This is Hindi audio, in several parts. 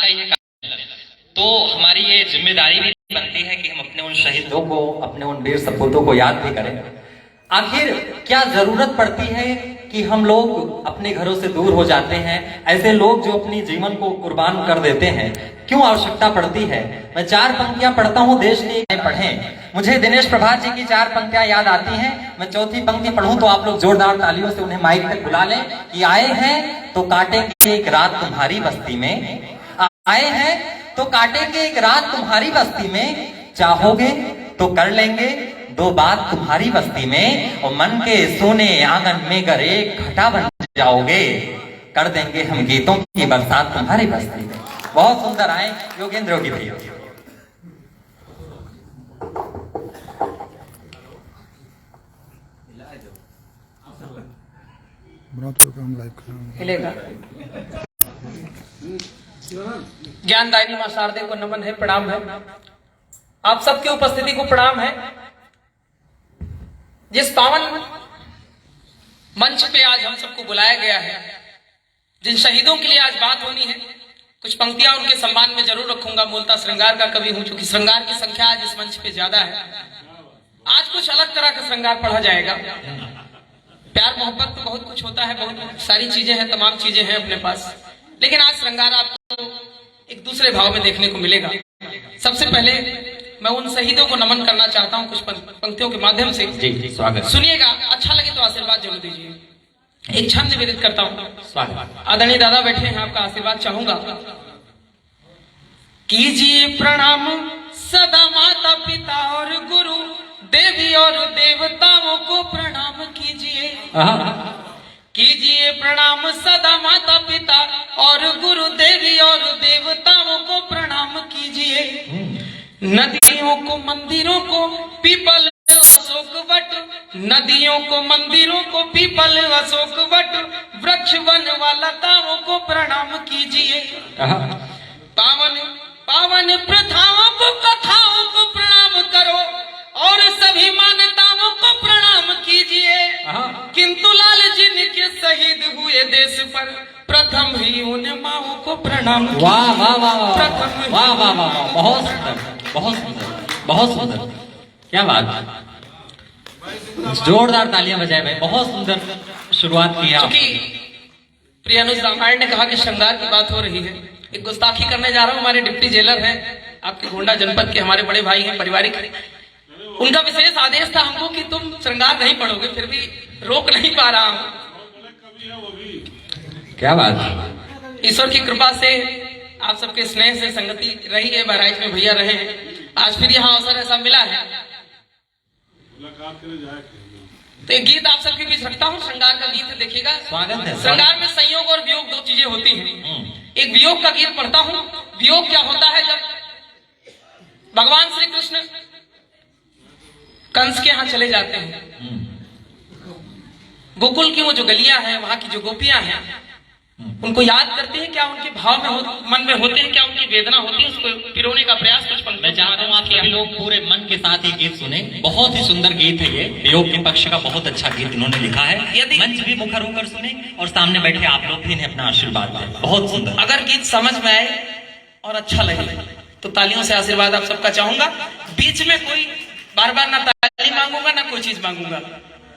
का ये तो हमारी ये जिम्मेदारी भी बनती है कि हम अपने उन शहीदों को, अपने उन वीर सपूतों को याद भी करें। आखिर क्या जरूरत पड़ती है कि हम लोग अपने घरों से दूर हो जाते हैं? ऐसे लोग जो अपनी जीवन को कुर्बान कर देते हैं, क्यों आवश्यकता पड़ती है? मैं 4 पंक्तियां पढ़ता हूं, देश के पढ़ें। मुझे दिनेश प्रभात जी की 4 पंक्तियां याद आती हैं। मैं चौथी पंक्ति पढ़ूं तो आप लोग जोरदार तालियों से उन्हें माइक तक बुला लें कि आए हैं तो काटेंगे एक रात तुम्हारी बस्ती में, आए हैं तो काटेंगे एक रात तुम्हारी बस्ती में, चाहोगे तो कर लेंगे 2 बात तुम्हारी बस्ती में, और मन के सोने आंगन में अगर एक घटा बन जाओगे, कर देंगे हम गीतों की बरसात तुम्हारी बस्ती में। बहुत सुंदर आए योगेंद्र योगी भैया। ज्ञानदायिनी मां शारदे को नमन है, प्रणाम है। आप सबकी उपस्थिति को प्रणाम है। जिस पावन मंच पे आज हम सबको बुलाया गया है, जिन शहीदों के लिए आज बात होनी है, कुछ पंक्तियां उनके सम्मान में जरूर रखूंगा। मूलतः श्रृंगार का कवि हूं, चूंकि श्रृंगार की संख्या आज इस मंच पे ज्यादा है। आज कुछ अलग तरह का श्रृंगार पढ़ा जाएगा। प्यार मोहब्बत तो बहुत कुछ होता है, बहुत सारी चीजें हैं, तमाम चीजें हैं अपने पास, लेकिन आज श्रृंगार आपको एक दूसरे भाव में देखने को मिलेगा। सबसे पहले मैं उन शहीदों को नमन करना चाहता हूं कुछ पंक्तियों के माध्यम से। जी स्वागत। सुनिएगा, अच्छा लगे तो आशीर्वाद जरूर दीजिए। एक छंद निवेदित करता हूं। स्वागत। आदरणीय दादा बैठे हैं, आपका आशीर्वाद चाहूंगा। कीजिए प्रणाम सदा माता पिता और गुरु, देवी और देवताओं को प्रणाम कीजिए। कीजिए प्रणाम सदा माता पिता और गुरु, देवी और देवताओं को प्रणाम कीजिए। नदियों को मंदिरों को पीपल अशोक वट, नदियों को मंदिरों को पीपल अशोक वट, वृक्ष वन व लताओं को प्रणाम कीजिए। पावन पावन प्रथाओं को, कथाओं को प्रणाम करो और सभी मान्यताओं को प्रणाम कीजिए। किंतु लाल जिनके शहीद हुए देश पर, प्रथम ही उन माओं को प्रणाम कीजिए। वाह वाह वाह वाह वाह वाह, बहुत सुंदर, बहुत सुंदर, बहुत सुंदर, क्या बात। जोरदार तालियां बजाए भाई, बहुत सुंदर शुरुआत की आप। प्रिय अनुज रामायण ने कहा कि श्रृंगार की बात हो रही है, एक गुस्ताखी करने जा रहा हूं। हमारे डिप्टी जेलर हैं, आपके गोंडा जनपद के हमारे बड़े भाई हैं, पारिवारिक। उनका विशेष आदेश था हमको कि तुम श्रृंगार नहीं पढ़ोगे, फिर भी रोक नहीं पा रहा हूं। क्या बात। ईश्वर की कृपा से आप सबके स्नेह से संगति रही है, बहराइच में भैया रहे हैं, आज फिर यहाँ अवसर ऐसा मिला है। तो एक गीत आप सबके बीच रखता हूँ, श्रृंगार का गीत है, देखिएगा। स्वागत है। श्रृंगार में संयोग और वियोग 2 चीजें होती हैं। एक वियोग का गीत पढ़ता हूँ। वियोग क्या होता है? जब भगवान श्री कृष्ण कंस के यहाँ चले जाते हैं, गोकुल की वो जो गलियां हैं, वहां की जो गोपियां हैं, उनको याद करते हैं। क्या उनके भाव में मन में होते हैं? क्या उनकी वेदना होती है? उसको पिरोने का प्रयास कुछ पंक्ति। मैं चाहता हूँ आप सभी लोग पूरे मन के साथ ये गीत सुने। बहुत ही सुंदर गीत है ये, योग के पक्ष का बहुत अच्छा गीत इन्होंने लिखा है। यदि मंच भी मुखर होकर सुने और सामने बैठे आप लोग भी इन्हें अपना आशीर्वाद दें। बहुत सुंदर। अगर गीत समझ में आए और अच्छा लगे तो तालियों से आशीर्वाद आप सबका चाहूंगा। बीच में कोई बार बार ना ताली मांगूंगा ना कोई चीज मांगूंगा,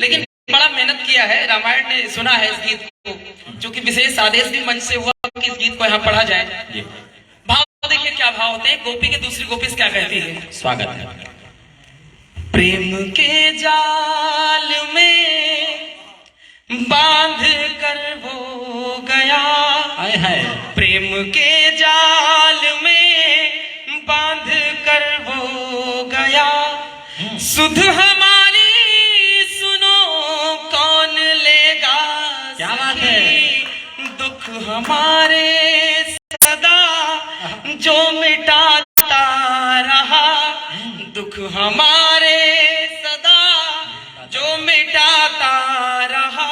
लेकिन बड़ा मेहनत किया है। रामायण ने सुना है इस गीत को, जो कि विशेष आदेश भी मंच से हुआ कि इस गीत को यहाँ पढ़ा जाए। भाव देखिए क्या भाव होते हैं। गोपी के दूसरी गोपी क्या कहती है? स्वागत है। प्रेम के जाल में बांध कर वो गया, आए है। प्रेम के जाल में बांध कर वो गया, सुध हमारी सुनो कौन लेगा। क्या बात है। दुख हमारे सदा जो मिटाता रहा, दुख हमारे सदा जो मिटाता रहा,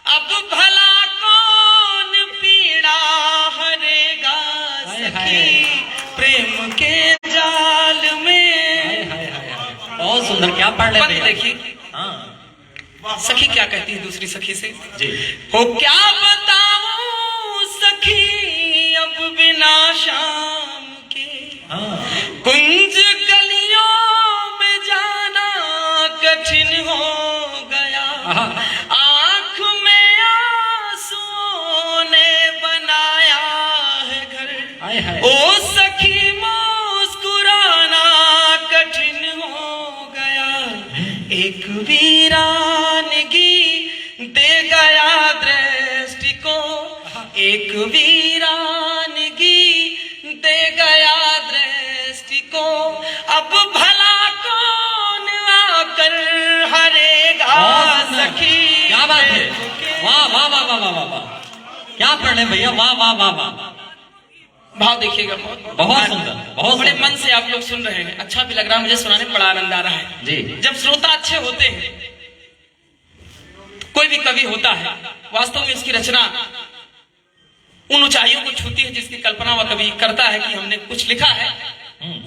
अब भला कौन पीड़ा हरेगा सखी प्रेम के जाल में। बहुत सुंदर, क्या पढ़ लेते हैं। देखिए सखी क्या कहती है दूसरी सखी से। जी। हो क्या बताऊं सखी अब बिन बिना शाम के कुंज गलियों में जाना कठिन हो गया। आंख में आंसुओं ने बनाया है घर, ओ सखी मुस्कुराना कठिन हो गया। एक वीरानगी दे गया दृष्टि को, एक वीरानगी दे गया दृष्टि को। अब भला कौन आकर हरेगा सखी। क्या बात है, वाह वाह वाह वाह वाह वाह, क्या पढ़े भैया, वाह वाह वाह वाह। भाव देखिएगा, बहुत सुंदर, बहुत बड़े मन से आप लोग सुन रहे हैं। अच्छा भी लग रहा है मुझे, सुनाने में बड़ा आनंद आ रहा है जी। जब श्रोता अच्छे होते हैं, कोई भी कवि होता है वास्तव में इसकी रचना उन ऊंचाइयों को छूती है जिसकी कल्पना वह कवि करता है कि हमने कुछ लिखा है,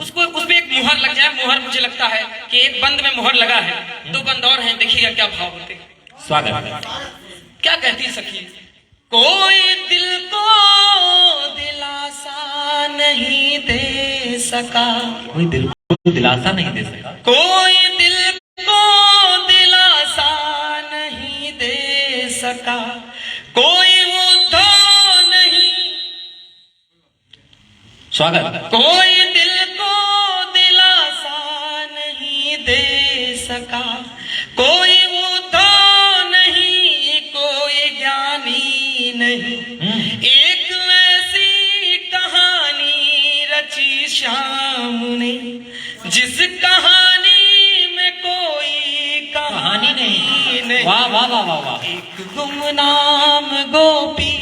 उसको उस पे एक मुहर लग जाए। मुहर मुझे लगता है कि एक बंद में मुहर लगा है, दो बंद और हैं, देखिएगा क्या भाव होते हैं। स्वागत। क्या कहती सखी, कोई दिल को दिलासा नहीं दे सका, कोई दिल को दिलासा नहीं दे सका, कोई दिल को दिलासा नहीं दे सका, कोई उद्धव नहीं। स्वागत। कोई दिल को दिलासा नहीं दे सका, कोई उद्धव नहीं, कोई ज्ञानी नहीं। एक ऐसी कहानी रची श्याम ने जिस कहानी में कोई कहानी नहीं। वाह वाह वाह वाह वाह। एक गुमनाम गोपी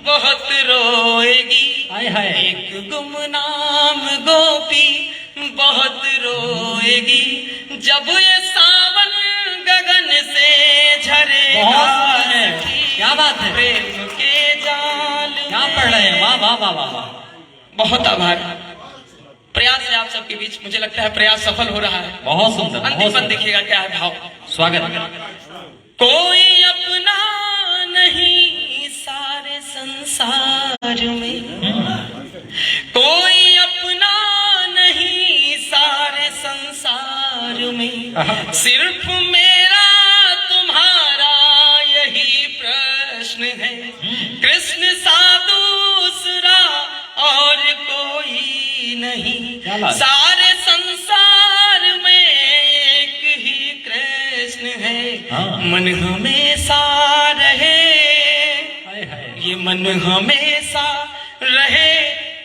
बहुत रोएगी, हाय हाय। एक गुमनाम गोपी बहुत रोएगी जब ये सावन गगन से झरेगा। क्या बात है, प्रेम के जाल क्या पढ़ रहे हैं, वाह वाह वाह वाह वाह। बहुत आभार। प्रयास है आप सबके बीच, मुझे लगता है प्रयास सफल हो रहा है। बहुत सुंदर। अंतिम पद देखिएगा क्या है भाव। स्वागत। कोई अपना नहीं सारे संसार में, कोई अपना नहीं सारे संसार में, सिर्फ मेरा तुम्हारा यही प्रश्न है। कृष्ण सा दूसरा और कोई नहीं, सारे संसार में एक ही कृष्ण है। मन हमेशा रहे, ये मन हमेशा रहे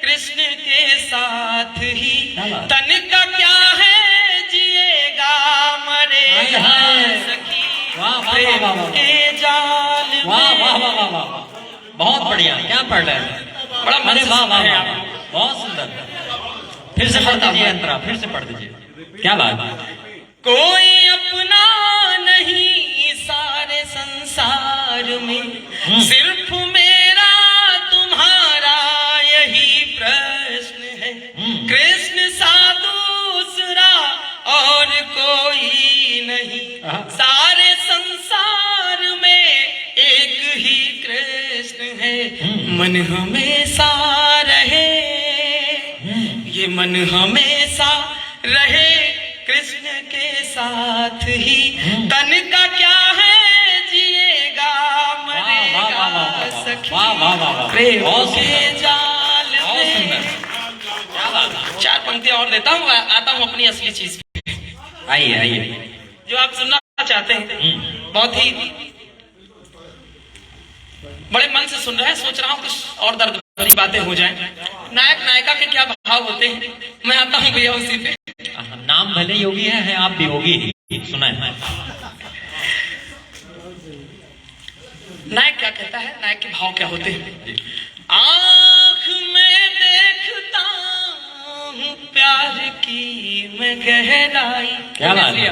कृष्ण के साथ ही। तन का क्या है जिएगा मरेगा सखी, प्रेम के जाल में। वाह वाह वाह वाह वाह, बहुत बढ़िया। क्या पढ़ रहे हैं, बड़ा मन से वाह वाह है वाह, बहुत सुंदर। फिर से पढ़ दीजिए अंतरा, फिर से पढ़ दीजिए। क्या बात। कोई अपना नहीं सारे संसार में, सिर्फ मेरा तुम्हारा यही प्रश्न है। कृष्ण सा दूसरा और कोई नहीं, सारे संसार में एक ही कृष्ण है। मन हमेशा रहे, ये मन हमेशा रहे कृष्ण के साथ ही। तन का क्या है जिएगा मरेगा सखी, प्रेम के जाल में। चार पंक्तियां और देता हूँ, आता हूँ अपनी असली चीज पे। आइए आइए, जो आप सुनना चाहते हैं, बहुत ही बड़े मन से सुन रहे हैं। सोच रहा हूँ कुछ और दर्द भरी बातें हो जाएं। नायक नायिका के क्या भाव होते हैं, मैं आता हूँ भैया उसी पे। नाम भले योगी है आप भी योगी ही, सुना है। नायक क्या कहता है, नायक के भाव क्या होते हैं। आँख में देखता हूँ प्यार की मैं गहराई। क्या बात है।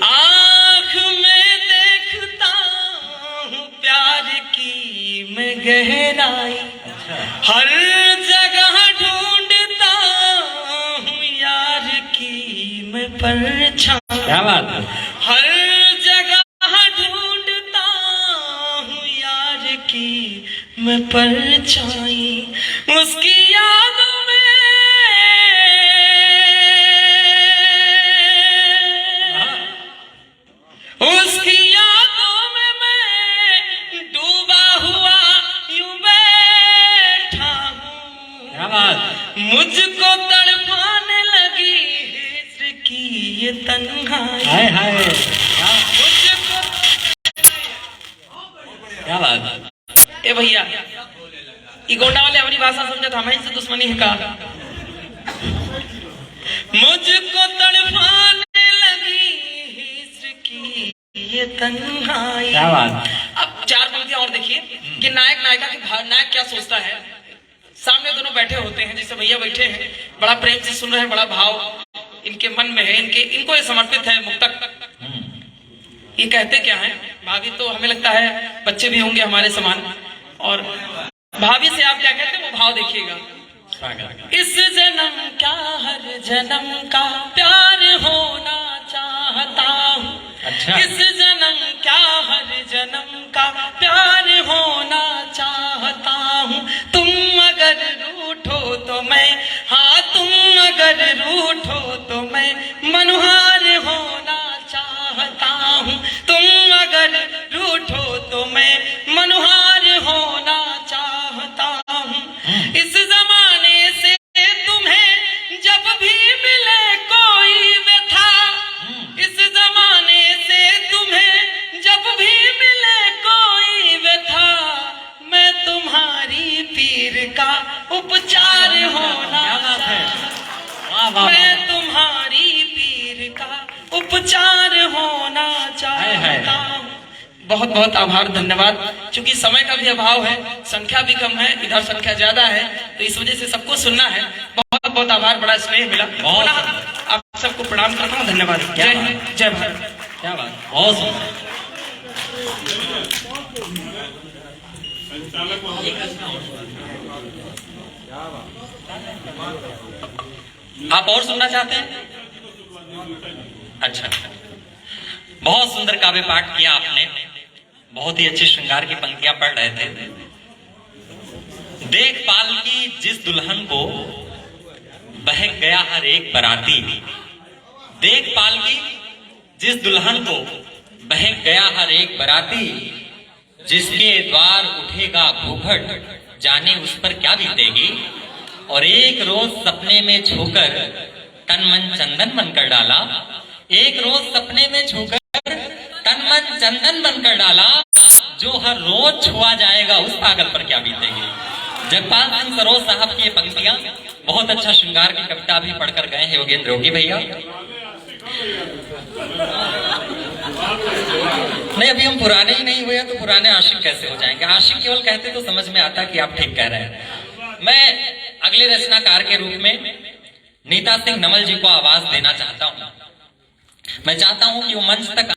आँख में देखता हूँ प्यार की मैं गहराई, हर जगह ढूंढता हूँ यार की मैं परछाई। क्या बात है। हर जगह ढूंढता हूँ यार की मैं परछाई। बात। मुझको तड़पाने लगी हिज्र की ये तन्हाई। हाय हाय, मुझको क्या बात। ए भैया, ये गोंडा वाले हमारी भाषा समझा था, हमें से दुश्मनी है का। मुझको तड़पाने लगी हिज्र की ये तन्हाई। क्या बात। अब चार पंक्तियां और देखिए कि नायक नायिका की नायक क्या सोचता है। सामने दोनों बैठे होते हैं, जैसे भैया बैठे हैं, बड़ा प्रेम से सुन रहे हैं, बड़ा भाव इनके मन में है, इनको ये समर्पित है मुक्तक। ये कहते क्या है, भाभी तो हमें लगता है बच्चे भी होंगे हमारे समान, और भाभी से आप क्या कहते हैं वो भाव देखिएगा। इस जन्म क्या हर जन्म का प्यार होना चाहता हूँ। अच्छा। इस जन्म क्या हर जन्म का प्यार होना चाहता हूँ। तुम अगर रूठो तो मैं, हाँ तुम अगर रूठो तो मैं मनुहार होना चाहता हूँ। तुम अगर रूठो तो मैं मनुहार होना चाहता हूँ। इस जमाने से तुम्हें जब भी मिले कोई व्यथा, इस जमाने से तुम्हें जब भी मिले कोई व्यथा, मैं तुम्हारी पीर का उपचार होना चाहता, मैं तुम्हारी पीर का उपचार होना चाहता हूँ। बहुत बहुत आभार, धन्यवाद। क्योंकि समय का भी अभाव है, संख्या भी कम है, इधर संख्या ज्यादा है, तो इस वजह से सबको सुनना है। बहुत बहुत आभार, बड़ा स्नेह मिला। आप सबको प्रणाम करता हूँ, धन्यवाद। जय हिंद, जय भारत। क्या बात, बहुत सुंदर। आप और सुनना चाहते हैं? अच्छा, बहुत सुंदर काव्य पाठ किया आपने, बहुत ही अच्छे श्रृंगार की पंक्तियां पढ़ रहे थे। देख पाल की जिस दुल्हन को बहक गया हर एक बराती, देख पाल की जिस दुल्हन को बहक गया हर एक बराती, जिसके द्वार उठेगा घूंघट जाने उस पर क्या बीतेगी। और एक रोज सपने में छूकर तन मन चंदन बनकर डाला, एक रोज सपने में छूकर तन मन चंदन बनकर डाला, जो हर रोज छुआ जाएगा उस पागल पर क्या बीतेगी। जगपाल सिंह सरोज साहब की ये पंक्तियां, बहुत अच्छा श्रृंगार की कविता भी पढ़कर गए हैं योगेंद्र योगी भैया। नहीं, अभी हम पुराने ही नहीं हुए तो पुराने आशिक कैसे हो जाएंगे। आशिक केवल कहते तो समझ में आता कि आप ठीक कह रहे हैं। मैं अगले रचनाकार के रूप में नीता सिंह नमल जी को आवाज देना चाहता हूं। मैं चाहता हूं कि वो मंच तक